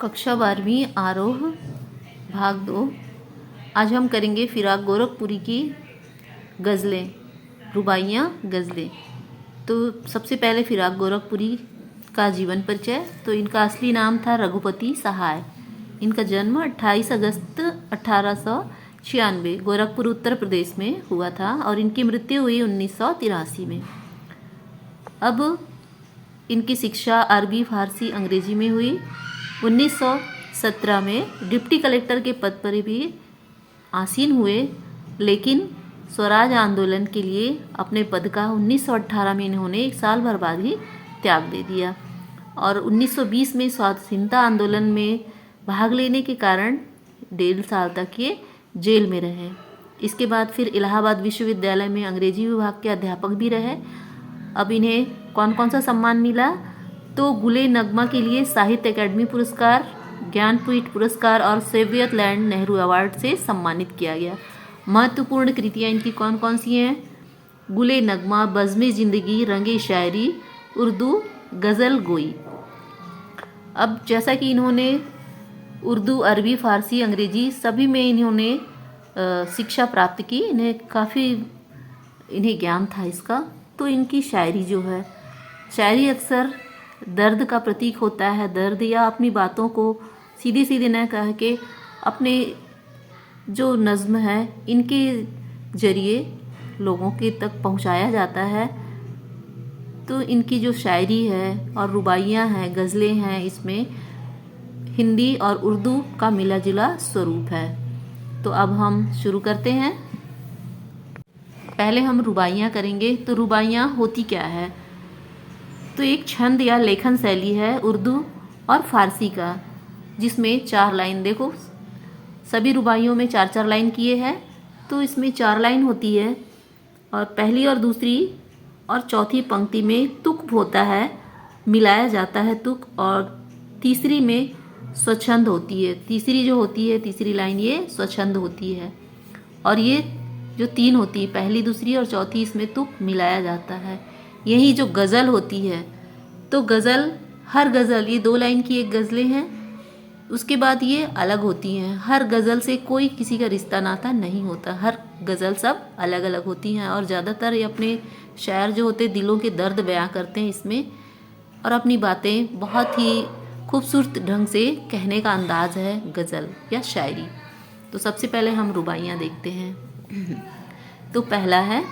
कक्षा 12वीं आरोह भाग 2। आज हम करेंगे फिराक गोरखपुरी की गज़लें, रुबाइयाँ, गज़लें। तो सबसे पहले फिराक गोरखपुरी का जीवन परिचय। तो इनका असली नाम था रघुपति सहाय। इनका जन्म 28 अगस्त 1896 गोरखपुर उत्तर प्रदेश में हुआ था और इनकी मृत्यु हुई 1983 में। अब इनकी शिक्षा अरबी, फारसी, अंग्रेजी में हुई। 1917 में डिप्टी कलेक्टर के पद पर भी आसीन हुए, लेकिन स्वराज आंदोलन के लिए अपने पद का 1918 में इन्होंने 1 साल भर बाद ही त्याग दे दिया और 1920 में स्वाधीनता आंदोलन में भाग लेने के कारण 1.5 साल तक ये जेल में रहे। इसके बाद फिर इलाहाबाद विश्वविद्यालय में अंग्रेजी विभाग के अध्यापक भी रहे। अब इन्हें कौन कौन सा सम्मान मिला? तो गुले नगमा के लिए साहित्य अकादमी पुरस्कार, ज्ञानपीठ पुरस्कार और सोवियत लैंड नेहरू अवार्ड से सम्मानित किया गया। महत्वपूर्ण कृतियाँ इनकी कौन कौन सी हैं? गुले नगमा, बज़्म ज़िंदगी, रंगे शायरी, उर्दू, गज़ल गोई। अब जैसा कि इन्होंने उर्दू, अरबी, फारसी, अंग्रेजी सभी में इन्होंने शिक्षा प्राप्त की, इन्हें ज्ञान था इसका। तो इनकी शायरी जो है, शायरी अक्सर दर्द का प्रतीक होता है। दर्द या अपनी बातों को सीधे सीधे न कह के अपने जो नज़्म है इनके ज़रिए लोगों के तक पहुंचाया जाता है। तो इनकी जो शायरी है और रुबाइयाँ हैं, गज़लें हैं, इसमें हिंदी और उर्दू का मिला जुला स्वरूप है। तो अब हम शुरू करते हैं। पहले हम रुबाइयाँ करेंगे। तो रुबाइयाँ होती क्या है? तो एक छंद या लेखन शैली है उर्दू और फारसी का, जिसमें 4 लाइन, देखो सभी रुबाइयों में 4-4 लाइन किए हैं। तो इसमें 4 लाइन होती है और पहली और दूसरी और चौथी पंक्ति में तुक होता है, मिलाया जाता है तुक, और तीसरी में स्वच्छंद होती है। तीसरी जो होती है, तीसरी लाइन ये स्वच्छंद होती है। और ये जो 3 होती है, पहली, दूसरी और चौथी, इसमें तुक मिलाया जाता है। यही जो गज़ल होती है, तो गज़ल, हर गज़ल, ये 2 लाइन की एक गज़लें हैं, उसके बाद ये अलग होती हैं। हर गज़ल से कोई किसी का रिश्ता नाता नहीं होता, हर गज़ल सब अलग अलग होती हैं। और ज़्यादातर ये अपने शायर जो होते दिलों के दर्द बयां करते हैं इसमें, और अपनी बातें बहुत ही खूबसूरत ढंग से कहने का अंदाज़ है गज़ल या शायरी। तो सबसे पहले हम रुबाइयाँ देखते हैं। तो पहला है,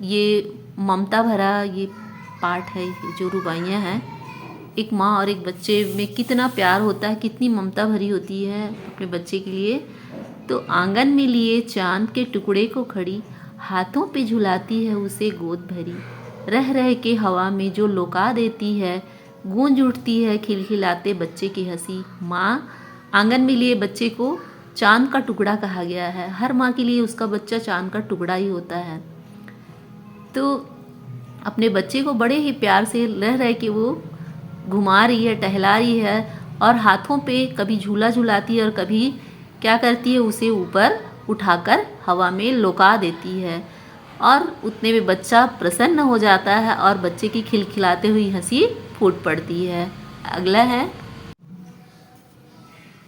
ये ममता भरा ये पाठ है, ये जो रुबाइयाँ हैं, एक माँ और एक बच्चे में कितना प्यार होता है, कितनी ममता भरी होती है अपने बच्चे के लिए। तो आंगन में लिए चांद के टुकड़े को खड़ी, हाथों पे झुलाती है उसे गोद भरी, रह रह के हवा में जो लौका देती है, गूंज उठती है खिलखिलाते बच्चे की हंसी। माँ, आंगन में लिए बच्चे को चांद का टुकड़ा कहा गया है। हर माँ के लिए उसका बच्चा चांद का टुकड़ा ही होता है। तो अपने बच्चे को बड़े ही प्यार से रह रह के वो घुमा रही है, टहला रही है, और हाथों पे कभी झूला झुलाती है और कभी क्या करती है, उसे ऊपर उठाकर हवा में लौका देती है। और उतने में बच्चा प्रसन्न हो जाता है और बच्चे की खिलखिलाते हुई हंसी फूट पड़ती है। अगला है,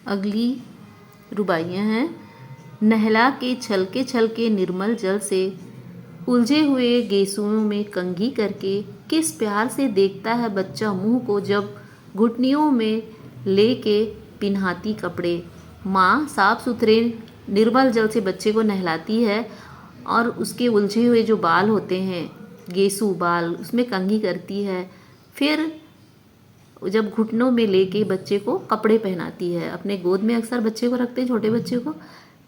अगली रुबाइयाँ हैं, नहला के छलके निर्मल जल से, उलझे हुए गेसुओं में कंघी करके, किस प्यार से देखता है बच्चा मुंह को, जब घुटनियों में लेके पिन्हाती कपड़े। माँ साफ सुथरे निर्मल जल से बच्चे को नहलाती है और उसके उलझे हुए जो बाल होते हैं, गेसू बाल, उसमें कंघी करती है। फिर जब घुटनों में लेके बच्चे को कपड़े पहनाती है, अपने गोद में अक्सर बच्चे को रखते हैं, छोटे बच्चे को,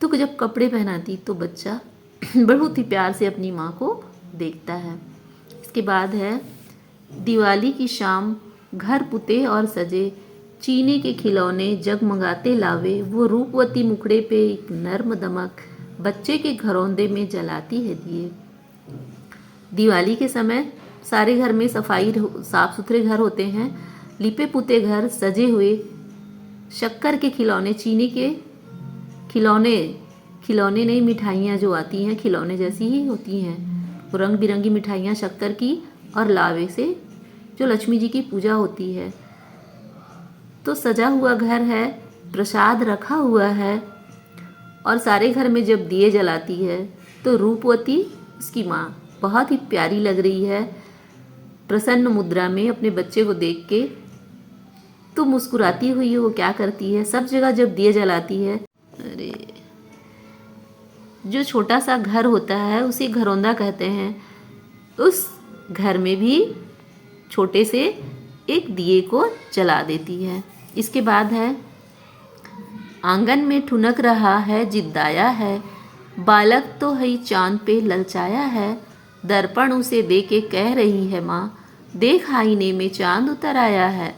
तो जब कपड़े पहनाती तो बच्चा बहुत ही प्यार से अपनी माँ को देखता है। इसके बाद है, दिवाली की शाम घर पुते और सजे, चीनी के खिलौने जगमगाते लावे, वो रूपवती मुखड़े पे एक नर्म दमक, बच्चे के घरौंदे में जलाती है दिए। दिवाली के समय सारे घर में सफाई, साफ सुथरे घर होते हैं, लिपे पुते घर, सजे हुए, शक्कर के खिलौने, चीनी के खिलौने नहीं, मिठाइयाँ जो आती हैं खिलौने जैसी ही होती हैं, वो रंग बिरंगी मिठाइयाँ शक्कर की और लावे से, जो लक्ष्मी जी की पूजा होती है। तो सजा हुआ घर है, प्रसाद रखा हुआ है और सारे घर में जब दिए जलाती है तो रूपवती उसकी माँ बहुत ही प्यारी लग रही है, प्रसन्न मुद्रा में अपने बच्चे को देख के। तो मुस्कुराती हुई वो क्या करती है, सब जगह जब दिए जलाती है, अरे जो छोटा सा घर होता है उसे घरौंदा कहते हैं, उस घर में भी छोटे से एक दिए को जला देती है। इसके बाद है, आंगन में ठुनक रहा है जिद्दाया है, बालक तो है चांद पे ललचाया है, दर्पण उसे दे के कह रही है माँ, देख आईने में चांद उतर आया है।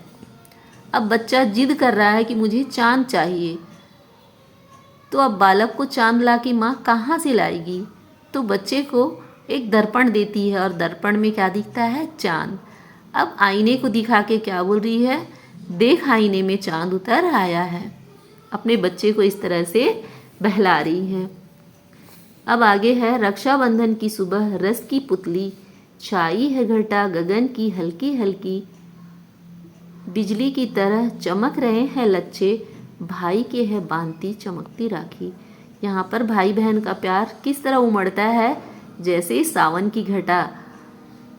अब बच्चा जिद कर रहा है कि मुझे चांद चाहिए, तो अब बालक को चांद ला के माँ कहाँ से लाएगी, तो बच्चे को एक दर्पण देती है और दर्पण में क्या दिखता है, चांद। अब आईने को दिखा के क्या बोल रही है, देख आईने में चांद उतर आया है। अपने बच्चे को इस तरह से बहला रही है। अब आगे है, रक्षाबंधन की सुबह रस की पुतली, छाई है घटा गगन की हल्की हल्की, बिजली की तरह चमक रहे हैं लच्छे, भाई के है बांधती चमकती राखी। यहाँ पर भाई बहन का प्यार किस तरह उमड़ता है, जैसे सावन की घटा,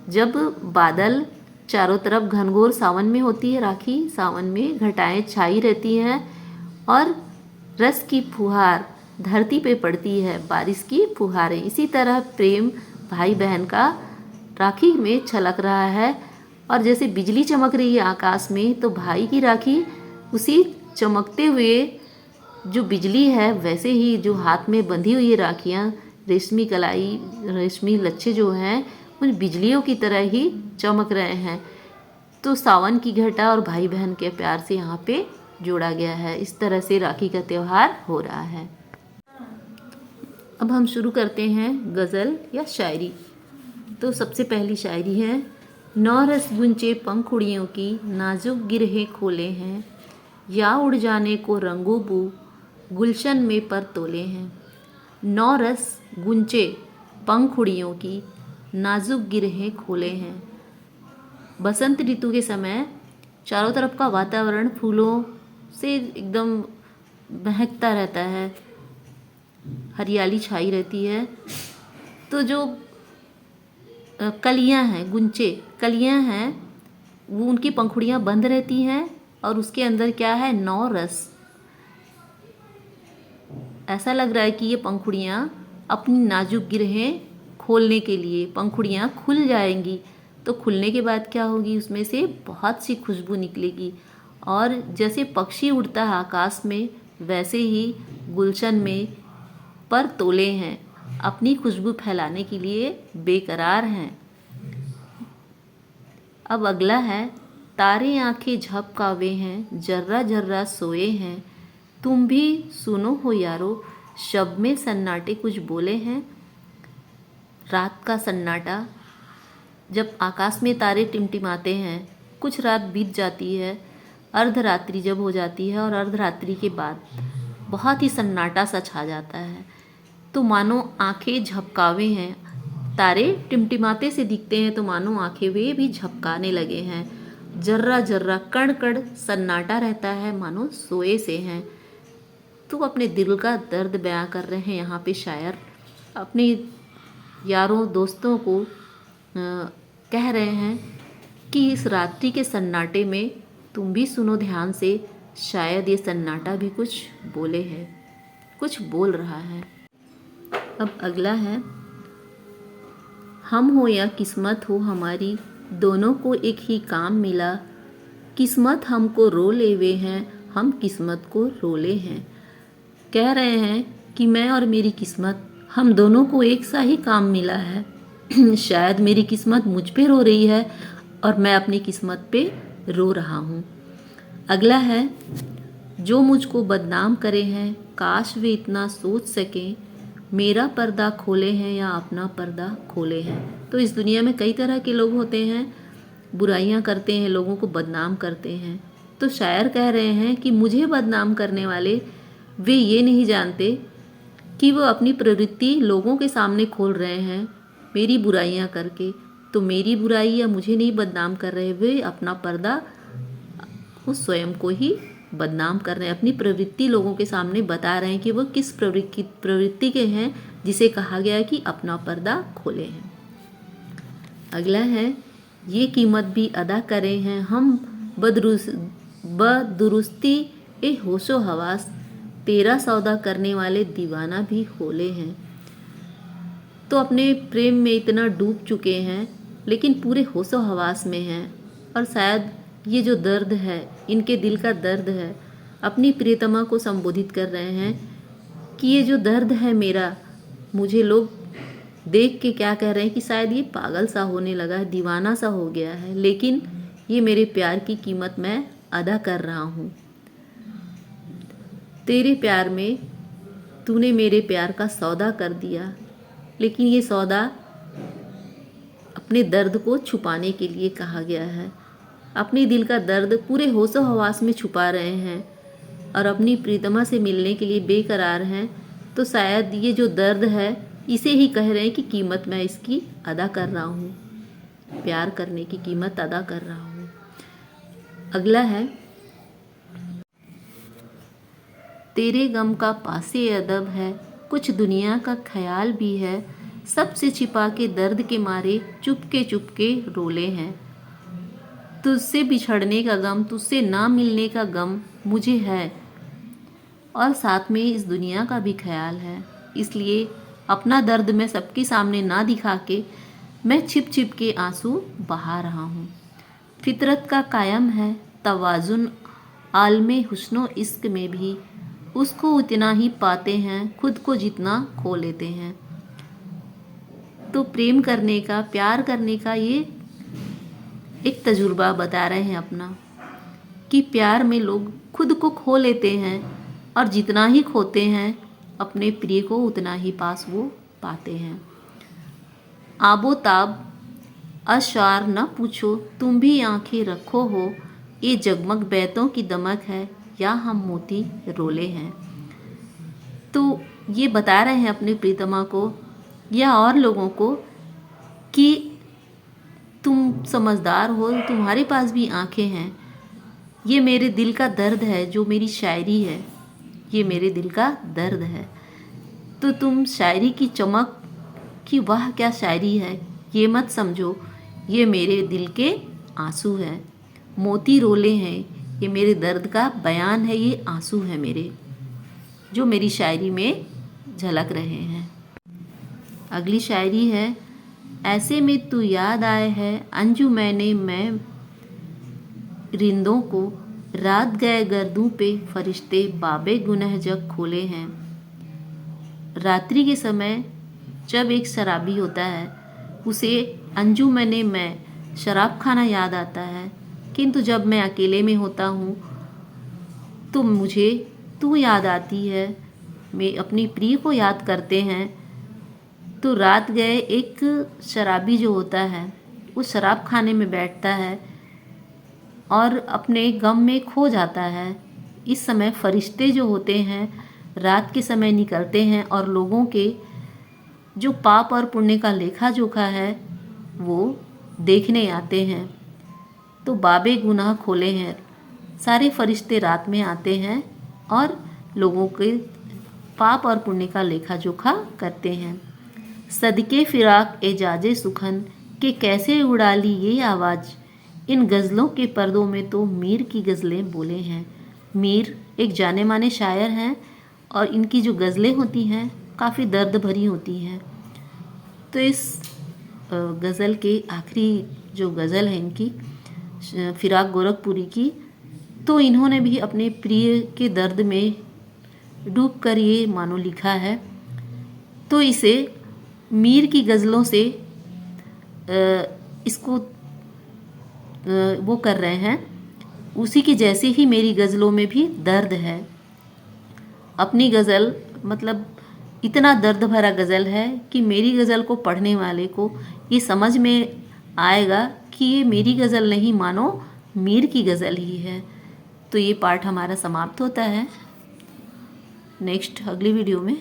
जब बादल चारों तरफ घनघोर सावन में होती है राखी, सावन में घटाएं छाई रहती हैं और रस की फुहार धरती पे पड़ती है, बारिश की फुहारें। इसी तरह प्रेम भाई बहन का राखी में छलक रहा है और जैसे बिजली चमक रही है आकाश में, तो भाई की राखी उसी चमकते हुए जो बिजली है वैसे ही जो हाथ में बंधी हुई राखियाँ, रेशमी कलाई रेशमी लच्छे जो हैं उन बिजलियों की तरह ही चमक रहे हैं। तो सावन की घटा और भाई बहन के प्यार से यहाँ पे जोड़ा गया है। इस तरह से राखी का त्यौहार हो रहा है। अब हम शुरू करते हैं गज़ल या शायरी। तो सबसे पहली शायरी है, नौ रस गुंचे पंखुड़ियों की नाजुक गिरहें खोले हैं, या उड़ जाने को रंगों बू गुलशन में पर तोले हैं। नौ रस गुंचे पंखुड़ियों की नाजुक गिरहें खोले हैं। बसंत ऋतु के समय चारों तरफ का वातावरण फूलों से एकदम महकता रहता है, हरियाली छाई रहती है। तो जो कलियां हैं, गुंचे कलियां हैं, वो उनकी पंखुड़ियां बंद रहती हैं और उसके अंदर क्या है, 9 रस। ऐसा लग रहा है कि ये पंखुड़ियां अपनी नाजुक गिरहें खोलने के लिए पंखुड़ियां खुल जाएंगी। तो खुलने के बाद क्या होगी, उसमें से बहुत सी खुशबू निकलेगी और जैसे पक्षी उड़ता है आकाश में, वैसे ही गुलशन में पर तोले हैं, अपनी खुशबू फैलाने के लिए बेकरार हैं। अब अगला है, तारे आंखें झपकावे हैं, जर्रा जर्रा सोए हैं, तुम भी सुनो हो यारो, शब में सन्नाटे कुछ बोले हैं। रात का सन्नाटा, जब आकाश में तारे टिमटिमाते हैं, कुछ रात बीत जाती है, अर्धरात्रि जब हो जाती है और अर्धरात्रि के बाद बहुत ही सन्नाटा सा छा जाता है, तो मानो आंखें झपकावे हैं। तारे टिमटिमाते से दिखते हैं तो मानो आंखें वे भी झपकाने लगे हैं। जर्रा जर्रा कण कण सन्नाटा रहता है, मानो सोए से हैं। तो अपने दिल का दर्द बयां कर रहे हैं यहाँ पे शायर, अपने यारों दोस्तों को कह रहे हैं कि इस रात्रि के सन्नाटे में तुम भी सुनो ध्यान से, शायद ये सन्नाटा भी कुछ बोले है, कुछ बोल रहा है। अब अगला है, हम हो या किस्मत हो हमारी, दोनों को एक ही काम मिला, किस्मत हमको रो लेवे हैं, हम किस्मत को रोले हैं। कह रहे हैं कि मैं और मेरी किस्मत, हम दोनों को एक सा ही काम मिला है। शायद मेरी किस्मत मुझ पे रो रही है और मैं अपनी किस्मत पे रो रहा हूँ। अगला है, जो मुझको बदनाम करे हैं, काश वे इतना सोच सकें, मेरा पर्दा खोले हैं या अपना पर्दा खोले हैं। तो इस दुनिया में कई तरह के लोग होते हैं, बुराइयां करते हैं, लोगों को बदनाम करते हैं। तो शायर कह रहे हैं कि मुझे बदनाम करने वाले वे ये नहीं जानते कि वो अपनी प्रवृत्ति लोगों के सामने खोल रहे हैं मेरी बुराइयां करके। तो मेरी बुराई या मुझे नहीं बदनाम कर रहे, वे अपना पर्दा वो स्वयं को ही बदनाम कर रहे हैं, अपनी प्रवृत्ति लोगों के सामने बता रहे हैं कि वो किस प्रवृत्ति के हैं जिसे कहा गया है कि अपना पर्दा खोले हैं। अगला है, ये कीमत भी अदा करे हैं हम बदुरुस्ती ए होशो हवास, तेरा सौदा करने वाले दीवाना भी होले हैं। तो अपने प्रेम में इतना डूब चुके हैं लेकिन पूरे होशो हवास में हैं, और शायद ये जो दर्द है, इनके दिल का दर्द है, अपनी प्रियतमा को संबोधित कर रहे हैं कि ये जो दर्द है मेरा, मुझे लोग देख के क्या कह रहे हैं कि शायद ये पागल सा होने लगा है, दीवाना सा हो गया है, लेकिन ये मेरे प्यार की कीमत मैं अदा कर रहा हूँ। तेरे प्यार में तूने मेरे प्यार का सौदा कर दिया, लेकिन ये सौदा अपने दर्द को छुपाने के लिए कहा गया है। अपने दिल का दर्द पूरे होशो हवास में छुपा रहे हैं और अपनी प्रीतमा से मिलने के लिए बेकरार हैं। तो शायद ये जो दर्द है, इसे ही कह रहे हैं कि कीमत मैं इसकी अदा कर रहा हूँ, प्यार करने की कीमत अदा कर रहा हूँ। अगला है, तेरे गम का पासे अदब है, कुछ दुनिया का ख्याल भी है, सबसे छिपा के दर्द के मारे चुपके रोले हैं। तुझसे बिछड़ने का गम, तुझसे ना मिलने का गम मुझे है, और साथ में इस दुनिया का भी ख्याल है। इसलिए अपना दर्द मैं सबके सामने ना दिखा के मैं छिप छिप के आंसू बहा रहा हूँ। फितरत का कायम है तवाजुन, आलमे हुस्नो इश्क में भी उसको उतना ही पाते हैं, खुद को जितना खो लेते हैं। तो प्रेम करने का, प्यार करने का ये एक तजुर्बा बता रहे हैं अपना, कि प्यार में लोग खुद को खो लेते हैं और जितना ही खोते हैं अपने प्रिय को उतना ही पास वो पाते हैं। आबो ताब अशार न पूछो, तुम भी आंखें रखो हो, ये जगमग बैतों की दमक है या हम मोती रोले हैं। तो ये बता रहे हैं अपनी प्रीतमा को या और लोगों को कि तुम समझदार हो, तुम्हारे पास भी आंखें हैं, ये मेरे दिल का दर्द है, जो मेरी शायरी है ये मेरे दिल का दर्द है। तो तुम शायरी की चमक कि वाह क्या शायरी है, ये मत समझो, ये मेरे दिल के आंसू हैं, मोती रोले हैं, ये मेरे दर्द का बयान है, ये आंसू है मेरे जो मेरी शायरी में झलक रहे हैं। अगली शायरी है, ऐसे में तू याद आए है अंजू मैंने मैं रिंदों को, रात गए गर्दों पे फरिश्ते बाबे गुनह जग खोले हैं। रात्रि के समय जब एक शराबी होता है उसे अंजू मैंने मैं शराब खाना याद आता है, किंतु जब मैं अकेले में होता हूँ तो मुझे तू याद आती है, मैं अपनी प्रिय को याद करते हैं। तो रात गए एक शराबी जो होता है वो शराब खाने में बैठता है और अपने गम में खो जाता है। इस समय फरिश्ते जो होते हैं रात के समय निकलते हैं और लोगों के जो पाप और पुण्य का लेखा जोखा है वो देखने आते हैं। तो बाबे गुनाह खोले हैं, सारे फरिश्ते रात में आते हैं और लोगों के पाप और पुण्य का लेखा जोखा करते हैं। सदके फिराक एजाजे सुखन के कैसे उड़ा ली ये आवाज़, इन गज़लों के पर्दों में तो मीर की गज़लें बोले हैं। मीर एक जाने माने शायर हैं और इनकी जो गज़लें होती हैं काफ़ी दर्द भरी होती हैं। तो इस गज़ल के आखिरी जो गज़ल है इनकी फिराक गोरखपुरी की, तो इन्होंने भी अपने प्रिय के दर्द में डूब कर ये मानो लिखा है। तो इसे मीर की गज़लों से इसको वो कर रहे हैं, उसी की जैसे ही मेरी गज़लों में भी दर्द है। अपनी गज़ल मतलब इतना दर्द भरा गज़ल है कि मेरी गज़ल को पढ़ने वाले को ये समझ में आएगा कि ये मेरी गज़ल नहीं मानो मीर की गज़ल ही है। तो ये पार्ट हमारा समाप्त होता है। नेक्स्ट अगली वीडियो में